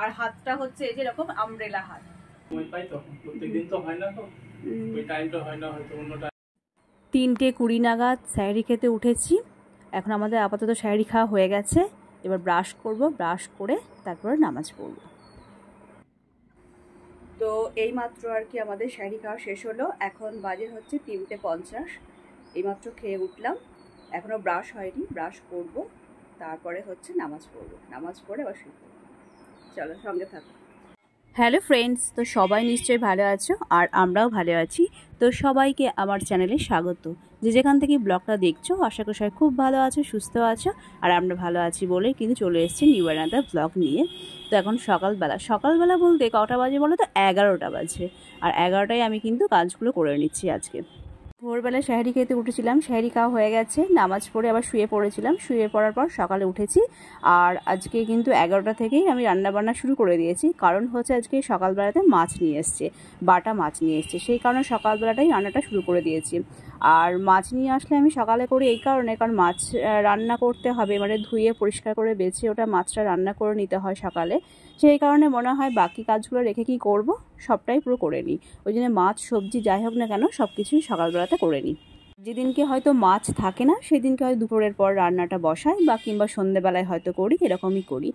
আর হাতটা হচ্ছে যেরকম আমব্রেলা হাত। প্রত্যেকদিন তো হয় না, তো ওই টাইমটা হয় না, হয়তো অন্য টাইম। 3:20 নাগাদ স্যারি খেতে উঠেছি। এখন আমাদের আপাতত স্যারি খাওয়া হয়ে গেছে। এবার ব্রাশ করব, ব্রাশ করে তারপরে নামাজ পড়ব। তো এইমাত্র আর কি আমাদের স্যারি খাওয়া শেষ হলো। এখন বাজে হচ্ছে 3:50। এইমাত্র খেয়ে উঠলাম, এখনও ব্রাশ হয়নি, ব্রাশ করব, তারপরে হচ্ছে নামাজ পড়ব, নামাজ পড়ে আবার শুয়ে পড়ব। চলো সঙ্গে থাকো। হ্যালো ফ্রেন্ডস, তো সবাই নিশ্চয়ই ভালো আছো আর আমরাও ভালো আছি। তো সবাইকে আমার চ্যানেলে স্বাগত। যে যেখান থেকে ব্লগটা দেখছো আশা করি সবাই খুব ভালো আছো, সুস্থ আছো। আর আমরা ভালো আছি বলে কিন্তু চলে এসেছি নিউ অ্যানাদার ব্লগ নিয়ে। তো এখন সকালবেলা বলতে কটা বাজে বলো তো? 11টা বাজে। আর 11টায় আমি কিন্তু কাজগুলো করে নিচ্ছি আজকে। ভোরবেলায় স্যাহরি খেতে উঠেছিলাম, স্যাহরি খাওয়া হয়ে গেছে, নামাজ পড়ে আবার শুয়ে পড়েছিলাম। শুয়ে পড়ার পর সকালে উঠেছি। আর আজকে কিন্তু 11টা থেকেই আমি রান্নাবান্না শুরু করে দিয়েছি। কারণ হচ্ছে আজকে সকালবেলাতে মাছ নিয়ে এসছে, বাটা মাছ নিয়ে এসছে, সেই কারণে সকালবেলাটাই রান্নাটা শুরু করে দিয়েছি। আর মাছ নিয়ে আসলে আমি সকালে করি এই কারণে, কারণ মাছ রান্না করতে হবে, মানে ধুয়ে পরিষ্কার করে বেছে ওটা মাছটা রান্না করে নিতে হয় সকালে। সেই কারণে মনে হয় বাকি কাজগুলো রেখে কি করব, সবটাই পুরো করে নিই। ওই জন্য মাছ সবজি যাই হোক না কেন সব কিছুই সকালবেলাতে করে নিই। যেদিনকে হয়তো মাছ থাকে না সেদিনকে হয়তো দুপুরের পর রান্নাটা বসাই, বা কিংবা সন্ধ্যেবেলায় হয়তো করি, এরকমই করি।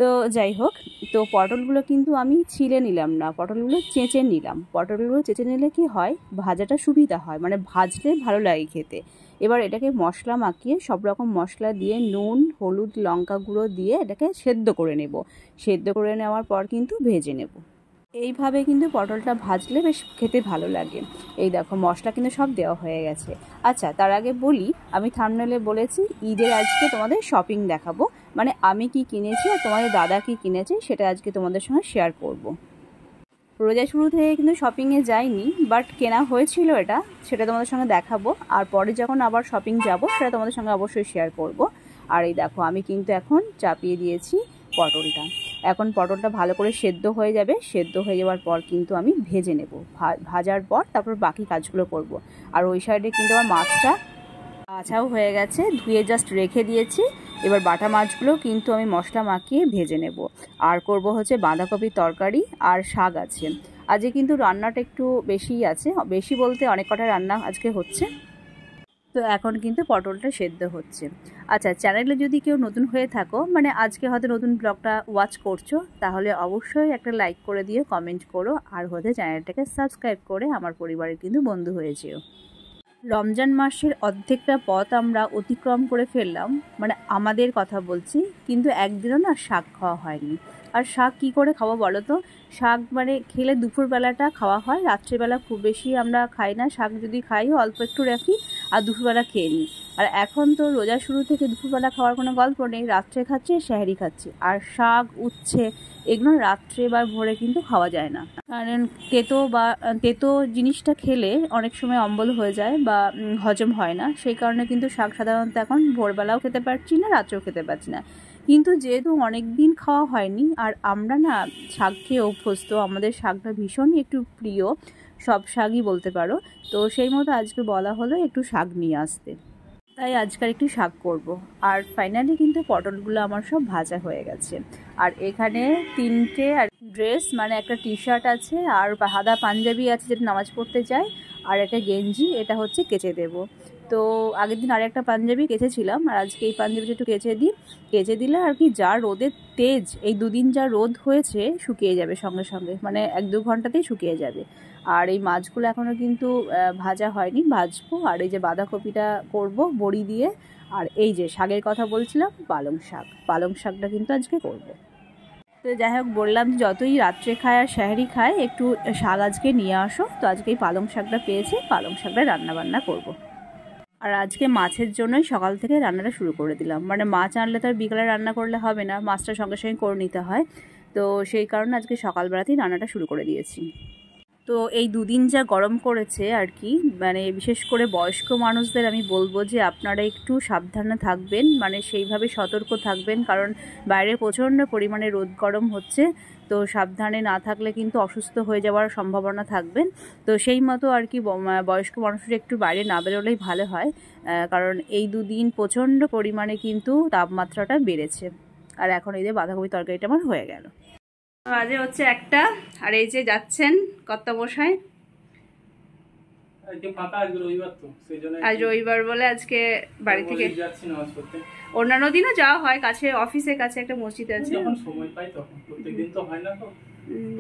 তো যাই হোক, তো পটলগুলো কিন্তু আমি ছিলে নিলাম না, পটলগুলো চেঁচে নিলাম। পটলগুলো চেঁচে নিলে কি হয়, ভাজাটা সুবিধা হয়, মানে ভাজলে ভালো লাগে খেতে। এবার এটাকে মশলা মাখিয়ে সব রকম মশলা দিয়ে নুন, হলুদ, লঙ্কা গুঁড়ো দিয়ে এটাকে সেদ্ধ করে নেব। সেদ্ধ করে নেওয়ার পর কিন্তু ভেজে নেব। এইভাবে কিন্তু পটলটা ভাজলে বেশ খেতে ভালো লাগে। এই দেখো মশলা কিন্তু সব দেওয়া হয়ে গেছে। আচ্ছা, তার আগে বলি, আমি থাম্বনেলে বলেছি ঈদের আজকে তোমাদের শপিং দেখাবো, মানে আমি কি কিনেছি আর তোমাদের দাদা কি কিনেছে সেটা আজকে তোমাদের সঙ্গে শেয়ার করব। রোজা শুরু থেকে কিন্তু শপিংয়ে যাইনি, বাট কেনা হয়েছিল, সেটা তোমাদের সঙ্গে দেখাবো। আর পরে যখন আবার শপিং যাব সেটা তোমাদের সঙ্গে অবশ্যই শেয়ার করব। আর এই দেখো আমি কিন্তু এখন চাপিয়ে দিয়েছি পটলটা। এখন পটলটা ভালো করে সেদ্ধ হয়ে যাবে, সেদ্ধ হয়ে যাওয়ার পর কিন্তু আমি ভেজে নেব। ভাজার পর তারপর বাকি কাজগুলো করব। আর ওই সাইডে কিন্তু আমার মাছটা বাছাও হয়ে গেছে, ধুয়ে জাস্ট রেখে দিয়েছি। এবার বাটা মাছগুলো কিন্তু আমি মশলা মাখিয়ে ভেজে নেব। আর করব হচ্ছে বাঁধাকপির তরকারি আর শাক আছে। আজকে কিন্তু রান্নাটা একটু বেশিই আছে, বেশি বলতে অনেক কটা রান্না আজকে হচ্ছে। তো এখন কিন্তু পটলটা সেদ্ধ হচ্ছে। আচ্ছা, চ্যানেলে যদি কেউ নতুন হয়ে থাকো, মানে আজকে হয়তো নতুন ব্লগটা ওয়াচ করছো, তাহলে অবশ্যই একটা লাইক করে দিও, কমেন্ট করো, আর হতে চ্যানেলটাকে সাবস্ক্রাইব করে আমার পরিবারের কিন্তু বন্ধু হয়েছেও। রমজান মাসের অর্ধেকটা পথ আমরা অতিক্রম করে ফেললাম, মানে আমাদের কথা বলছি, কিন্তু একদিনও না শাক খাওয়া হয়নি। আর শাক কি করে খাবো বলো তো? শাক মানে খেলে দুপুরবেলাটা খাওয়া হয়, রাত্রিবেলা খুব বেশি আমরা খাই না। শাক যদি খাই অল্প একটু রাখি আর দুপুরবেলা খেয়ে নিই। আর এখন তো রোজা শুরু থেকে দুপুরবেলা খাওয়ার কোনো গল্প নেই, রাত্রে খাচ্ছি, সেহরি খাচ্ছি। আর শাক, উচ্ছে এগুলো রাত্রে বা ভোরে কিন্তু খাওয়া যায় না, কারণ তেতো জিনিসটা খেলে অনেক সময় অম্বল হয়ে যায় বা হজম হয় না। সেই কারণে কিন্তু শাক সাধারণত এখন ভোরবেলাও খেতে পারছি না, রাত্রেও খেতে পারছি না। কিন্তু যেহেতু অনেক দিন খাওয়া হয়নি, আর আমরা না শাক খেয়ে অভ্যস্ত, আমাদের শাকটা ভীষণই একটু প্রিয়, সব শাকই বলতে পারো। তো সেই মতো আজকে বলা হলো একটু শাক নিয়ে আসতে, তাই আজকাল একটু শাক করব। আর ফাইনালি কিন্তু পটলগুলো আমার সব ভাজা হয়ে গেছে। আর এখানে 3টে আর ড্রেস, মানে একটা টি শার্ট আছে, আর সাদা পাঞ্জাবি আছে যেটা নামাজ পড়তে যায়, আর একটা গেঞ্জি, এটা হচ্ছে কেচে দেব। তো আগের দিন আরেকটা পাঞ্জাবি কেচেছিলাম, আর আজকে এই পাঞ্জাবিটা একটু কেচে দিই। কেচে দিলে আর কি, যা রোদের তেজ, এই দুদিন যা রোদ হয়েছে শুকিয়ে যাবে সঙ্গে সঙ্গে, মানে 1-2 ঘন্টাতেই শুকিয়ে যাবে। আর এই মাছগুলো এখনও কিন্তু ভাজা হয়নি, ভাজবো। আর এই যে বাঁধাকপিটা করব বড়ি দিয়ে। আর এই যে শাকের কথা বলছিলাম, পালং শাকটা কিন্তু আজকে করব। তো যাই হোক, বললাম যে যতই রাত্রে খায় আর সেহরি খায়, একটু শাক আজকে নিয়ে আসো। তো আজকে এই পালং শাকটা পেয়েছি, পালং শাকটা রান্নাবান্না করব। আর আজকে মাছের জন্যই সকাল থেকে রান্নাটা শুরু করে দিলাম, মানে মাছ আনলে তো আর বিকালে রান্না করলে হবে না, মাছটা সঙ্গে সঙ্গে করে নিতে হয়। তো সেই কারণে আজকে সকালবেলাতেই রান্নাটা শুরু করে দিয়েছি। তো এই দুদিন যা গরম করেছে আর কি, মানে বিশেষ করে বয়স্ক মানুষদের আমি বলবো যে আপনারা একটু সাবধানে থাকবেন, মানে সেইভাবে সতর্ক থাকবেন, কারণ বাইরে প্রচণ্ড পরিমাণে রোদ গরম হচ্ছে। তো সাবধানে না থাকলে কিন্তু অসুস্থ হয়ে যাওয়ার সম্ভাবনা থাকবেন। তো সেই মতো আর কি বয়স্ক মানুষরা একটু বাইরে না বেরোলেই ভালো হয়, কারণ এই দুদিন প্রচণ্ড পরিমাণে কিন্তু তাপমাত্রাটা বেড়েছে। আর এখন এই যে বাঁধাকপি তরকারিটা আমার হয়ে গেল। বাজে হচ্ছে একটা, আর এই যে যাচ্ছেন কর্তামশাই। আজ রবিবার বলে আজকে বাড়ি থেকে অন্যান্য দিনও যাওয়া হয়, কাছে অফিসের কাছে একটা মসজিদ আছে, যখন সময় পাই তখন। প্রত্যেকদিন তো হয় না, তো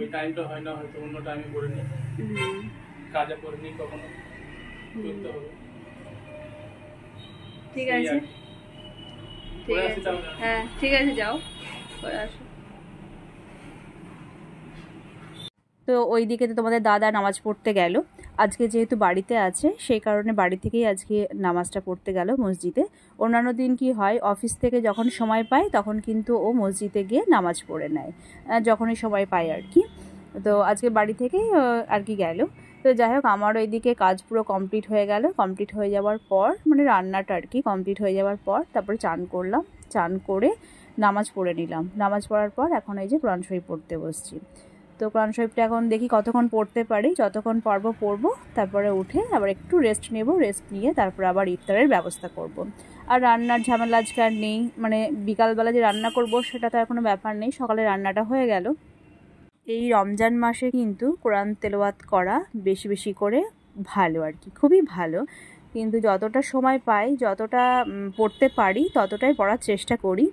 ওই টাইমটা হয় না, হয়তো অন্য টাইমে করে নিই, কাজে করে নিই কখনো, করতে হবে। ঠিক আছে, ঠিক আছে, হ্যাঁ ঠিক আছে, যাও করে আসো। তো ওই দিকে তো তোমাদের দাদা নামাজ পড়তে গেল, আজকে যেহেতু বাড়িতে আছে সেই কারণে বাড়ি থেকেই আজকে নামাজটা পড়তে গেল মসজিদে। অন্যান্য দিন কি হয়, অফিস থেকে যখন সময় পায় তখন কিন্তু ও মসজিদে গিয়ে নামাজ পড়ে নেয়, যখনই সময় পায় আর কি। তো আজকে বাড়ি থেকেই আর কি গেল। তো যাই হোক, আমার ওইদিকে কাজ পুরো কমপ্লিট হয়ে গেল। কমপ্লিট হয়ে যাওয়ার পর, মানে রান্নাটা আর কি কমপ্লিট হয়ে যাওয়ার পর তারপরে চান করলাম, চান করে নামাজ পড়ে নিলাম। নামাজ পড়ার পর এখন এই যে কোরআন শরীফ পড়তে বসছি। তো কোরআন শরীফটা এখন দেখি কতক্ষণ পড়তে পারি, যতক্ষণ পারবো পড়বো, তারপরে উঠে আবার একটু রেস্ট নেব, রেস্ট নিয়ে তারপর আবার ইফতারের ব্যবস্থা করব। আর রান্নার ঝামেলা আজকে আর নেই, মানে বিকালবেলা যে রান্না করব সেটা তো আর কোনো ব্যাপার নেই, সকালে রান্নাটা হয়ে গেল। এই রমজান মাসে কিন্তু কোরআন তেলাওয়াত করা বেশি বেশি করে ভালো আর কি, খুবই ভালো। কিন্তু যতটা সময় পাই, যতটা পড়তে পারি ততটাই পড়ার চেষ্টা করি।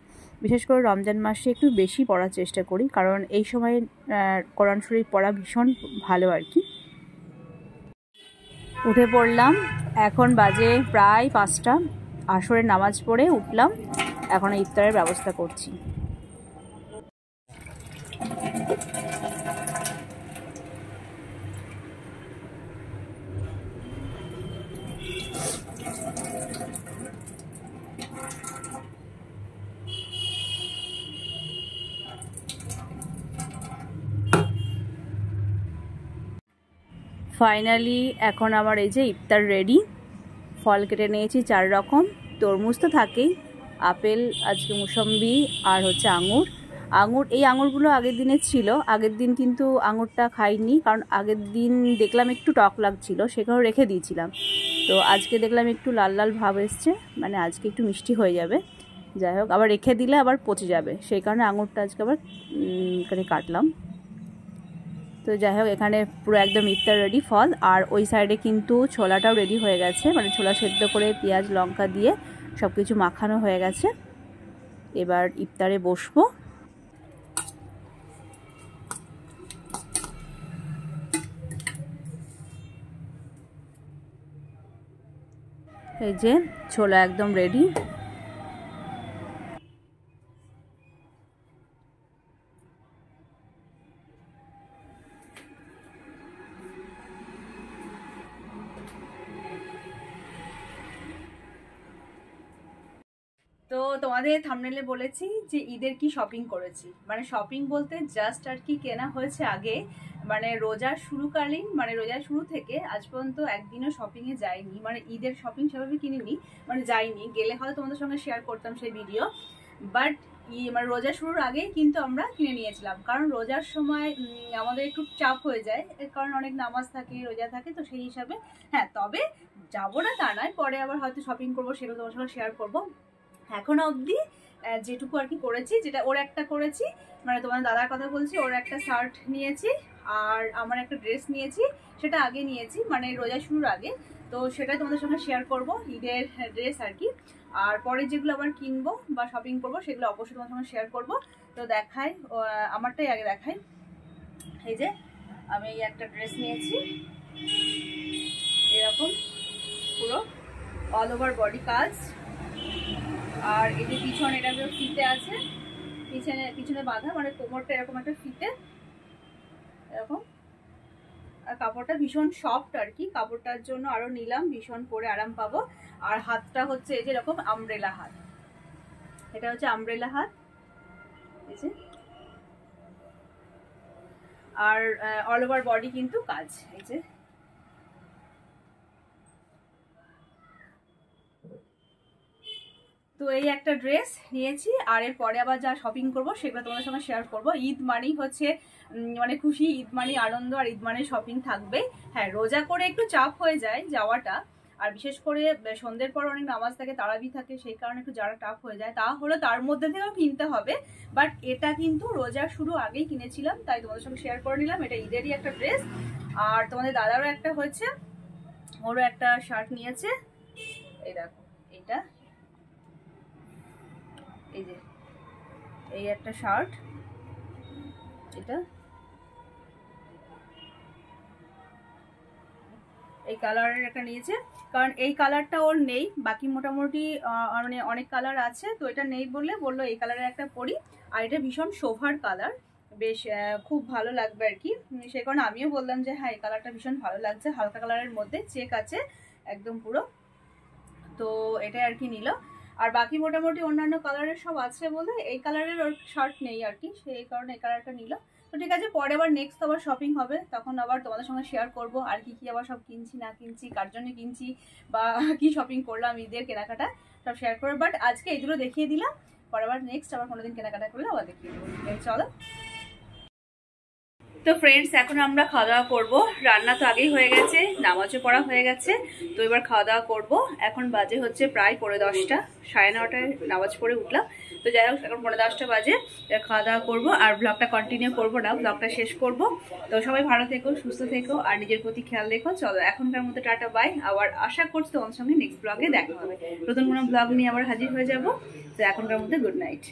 বিশেষ করে রমজান মাসে একটু বেশি পড়ার চেষ্টা করি, কারণ এই সময় কোরআন শরীফ পড়া ভীষণ ভালো আর কি। উঠে পড়লাম, এখন বাজে প্রায় 5টা, আসরের নামাজ পড়ে উঠলাম, এখন ইফতারের ব্যবস্থা করছি। ফাইনালি এখন আমার এই যে ইফতার রেডি। ফল কেটে নিয়েছি 4 রকম, তরমুজ তো থাকেই, আপেল, আজকে মুসম্বি, আর হচ্ছে আঙুর। এই আঙুরগুলো আগের দিনে ছিল, আগের দিন কিন্তু আঙুরটা খাইনি, কারণ আগের দিন দেখলাম একটু টক লাগছিল, সেখানে রেখে দিয়েছিলাম। তো আজকে দেখলাম একটু লাল লাল ভাব এসছে, মানে আজকে একটু মিষ্টি হয়ে যাবে। যাই হোক, আবার রেখে দিলে আবার পচে যাবে, সেই কারণে আঙুরটা আজকে আবার এখানে কাটলাম। তো যাই হোক, এখানে পুরো একদম ইফতার রেডি ফল, আর ওই সাইডে কিন্তু ছোলাটাও রেডি হয়ে গেছে, মানে ছোলা সেদ্ধ করে পেঁয়াজ লঙ্কা দিয়ে সব কিছু মাখানো হয়ে গেছে। এবার ইফতারে বসবো। এই যে ছোলা একদম রেডি। তো তোমাদের থাম্বনেলে বলেছি যে ঈদের কি শপিং করেছি, মানে শপিং বলতে জাস্ট আর কি কেনা হয়েছে আগে, মানে রোজা শুরুকালীন, মানে রোজা শুরু থেকে আজ পর্যন্ত একদিনও শপিংয়ে যাইনি, মানে ঈদের শপিং সেভাবে কিনিনি, মানে যাইনি, গেলে হয়তো তোমাদের সঙ্গে শেয়ার করতাম সেই ভিডিও। বাট মানে রোজা শুরুর আগেই কিন্তু আমরা কিনে নিয়েছিলাম, কারণ রোজার সময় আমাদের একটু চাপ হয়ে যায়, কারণ অনেক নামাজ থাকে, রোজা থাকে, তো সেই হিসাবে হ্যাঁ, তবে যাবো না তা নয়, পরে আবার হয়তো শপিং করবো, সেগুলো তোমার সঙ্গে শেয়ার করবো। এখনো অবধি যেটুকু আর কি করেছি, যেটা ওর একটা করেছি, মানে তোমার দাদার কথা বলছি, ওর একটা শার্ট নিয়েছি, আর আমার একটা ড্রেস নিয়েছি, সেটা আগে নিয়েছি, মানে রোজা শুরুর আগে। তো সেটাই তোমাদের সঙ্গে শেয়ার করব, ঈদের ড্রেস আর কি। আর পরে যেগুলো আবার কিনবো বা শপিং করবো সেগুলো অবশ্যই তোমাদের সঙ্গে শেয়ার করব। তো দেখাই, আমারটাই আগে দেখাই। এই যে আমি এই একটা ড্রেস নিয়েছি, এরকম পুরো অল ওভার বডি কাজ, আর এই যে পিছনে এটা ফিতে আছে, পিছনে বাঁধা, মানে কোমরটা এরকম একটা ফিতে এরকম। আর কাপড়টা ভীষণ সফট আর কি, কাপড়টার জন্য আরো নিলাম, ভীষণ পরে আরাম পাবো। আর হাতটা হচ্ছে এই যে এরকম আমব্রেলা হাত, এটা হচ্ছে আমব্রেলা হাত, এই যে। আর অল ওভার বডি কিন্তু কাজ, এই যে। তো এই একটা ড্রেস নিয়েছি, আর এর পরে আবার যা শপিং করবো সেগুলো তোমাদের সঙ্গে শেয়ার করবো। ঈদ মানেই হচ্ছে মানে খুশি, ঈদ মানে আনন্দ, আর ঈদ মানে শপিং থাকবে। হ্যাঁ, রোজা করে একটু চাপ হয়ে যায় যাওয়াটা, আর বিশেষ করে সন্ধ্যের পর অনেক নামাজ থাকে, তারাবি থাকে, সেই কারণে একটু যারা টাফ হয়ে যায়, তা হলো তার মধ্যে থেকেও কিনতে হবে। বাট এটা কিন্তু রোজার শুরু আগেই কিনেছিলাম, তাই তোমাদের সঙ্গে শেয়ার করে নিলাম। এটা ঈদেরই একটা ড্রেস। আর তোমাদের দাদারও একটা হয়েছে, ওরও একটা শার্ট নিয়েছে। এই দেখো এইটা, এই যে এই একটা শার্ট, এটা এই কালারের একটা নিয়েছে, কারণ এই কালারটা ওর নেই, বাকি মোটামুটি মানে অনেক কালার আছে, তো এটা নেই বলে বললো এই কালারের একটা পরি। আর এটা ভীষণ শোভার কালার, বেশ খুব ভালো লাগবে আর কি, সেই কারণে আমিও বললাম যে হ্যাঁ এই কালারটা ভীষণ ভালো লাগছে, হালকা কালারের মধ্যে চেক আছে একদম পুরো, তো এটাই আর কি নিল। আর বাকি মোটামুটি অন্যান্য কালারের সব আছে বলে এই কালারের ওর শার্ট নেই আর কি, সেই কারণে এই কালারটা নিল। তো ঠিক আছে, পরে আবার নেক্সট আবার শপিং হবে, তখন আবার তোমাদের সঙ্গে শেয়ার করব আর কি কি আবার সব কিনছি না কিনছি, কার জন্য কিনছি, বা কি শপিং করলাম ঈদের কেনাকাটা সব শেয়ার করবো। বাট আজকে এইগুলো দেখিয়ে দিলাম, পরে আবার নেক্সট আবার কোনোদিন কেনাকাটা করলে আবার দেখিয়ে দেবো। চলো। তো ফ্রেন্ডস, এখন আমরা খাওয়া দাওয়া করবো। রান্না তো আগেই হয়ে গেছে, নামাজও পড়া হয়ে গেছে, তো এবার খাওয়া দাওয়া করবো। এখন বাজে হচ্ছে প্রায় 10:30, 9:30টায় নামাজ পড়ে উঠলাম। তো যাই হোক, এখন 10:30 বাজে, খাওয়া দাওয়া করবো আর ব্লগটা কন্টিনিউ করবো না, ব্লগটা শেষ করবো। তো সবাই ভালো থেকো, সুস্থ থেকো আর নিজের প্রতি খেয়াল রেখো। চলো এখনকার মতো টাটা বাই। আবার আশা করছি তোমার সঙ্গে নেক্সট ব্লগে দেখা হবে, নতুন কোনো ব্লগ নিয়ে আবার হাজির হয়ে যাবো। তো এখনকার মধ্যে গুড নাইট।